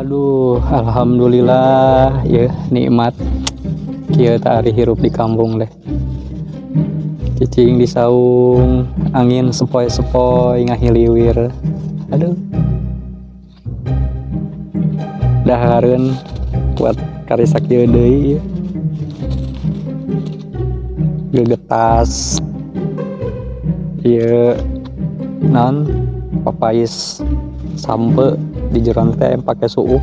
Aduh, alhamdulillah ya nikmat kieu teh ari hirup di kampung deh. Cicing di saung, angin sepoi-sepoi ngahiliwir. Aduh. Dahareun kuat karisak kieu deui. Gegetas. Ieu naon papais sampe di jeron teh pake suuk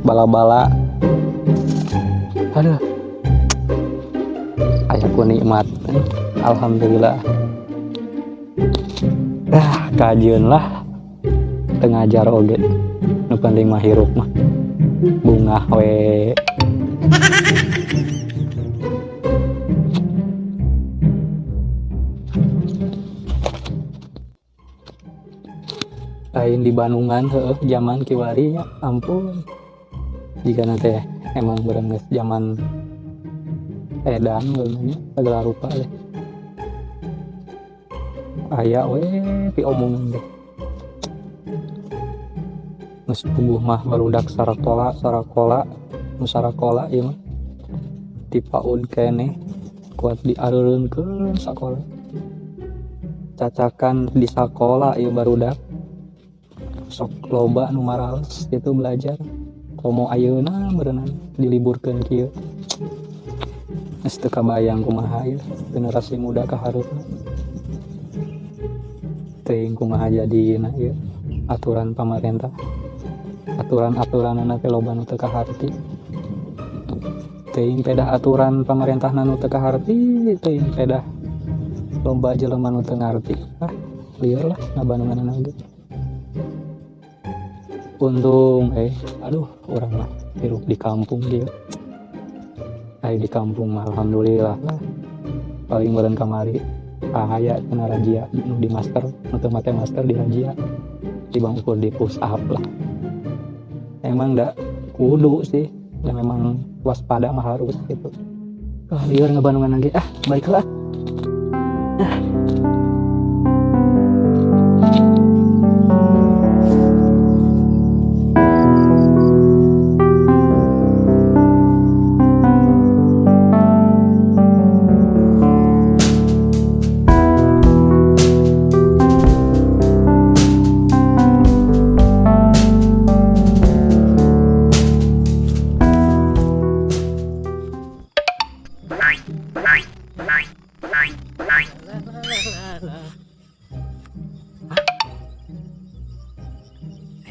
bala-bala. Aduh, ayaku nikmat, alhamdulillah. Kajian lah tengajar oge nu penting mah hirup mah bungah we. Lain di Bandungan zaman kiwari ya ampun jika nanti emang berenges zaman edan benernya segala rupa deh aya we pi omongan deh geus tungguh mah barudak sarakola nu sarakola ieu mah di PAUD keneh kuat diareureunkeun sakola cacakan di sakola ieu barudak sok loba nu maraos gitu belajar komo ayeuna berenang diliburkeun kieu geus teu kabayang kumaha ieu generasi muda kaharupna teuing kumaha jadina ieu aturan pamarentah aturan-aturanna teh loba nu teu kaharti teuing pedah aturan pamarentahna nu teu kaharti teuing pedah loba jelema nu teu ngarti lieur lah ngabandunganna ge. Untung aduh orang mah hirup di kampung dia di kampung mah alhamdulillah lah paling meureun kamari aya cenah razia nu di masker nu teu make masker di razia tibang ukur di push up lah emang da kudu sih dan memang waspada mah harus gitu lieur ngabandungan lagi baiklah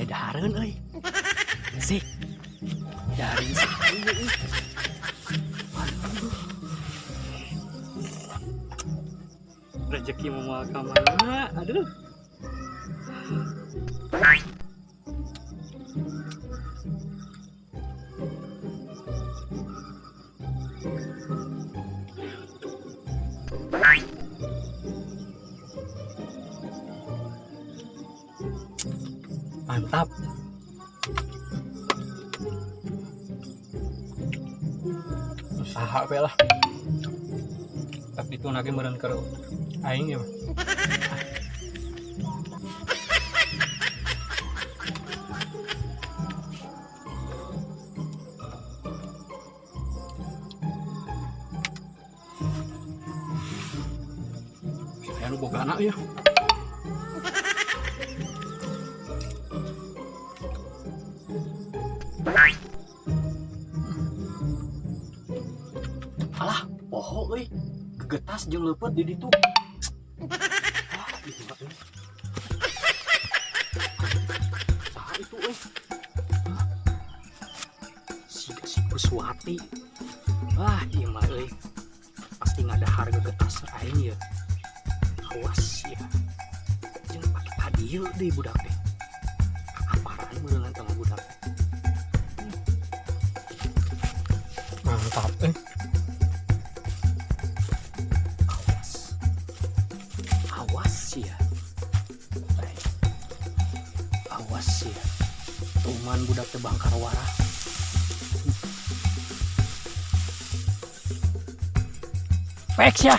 dahareun euy. Sik. Dari sakeuy. Rezeki mau ka mana? Aduh. Mantap. Usaha we lah. Tapi itu nage meureun keur aing ya. Saya nu boga anak ya. Alah, poho euy. Gegetas jeung leupeut di ditu. Itu mah euy. Saha itu euy? Si Puswati. Ieu mah euy. Pasti ngadahar gegetas aing ya. Awas ya. Jeung pake adieu deui budak teh. Aparan meureungan tengah budak. Mantap awas ya tuman budak teh bangkar warah peks ya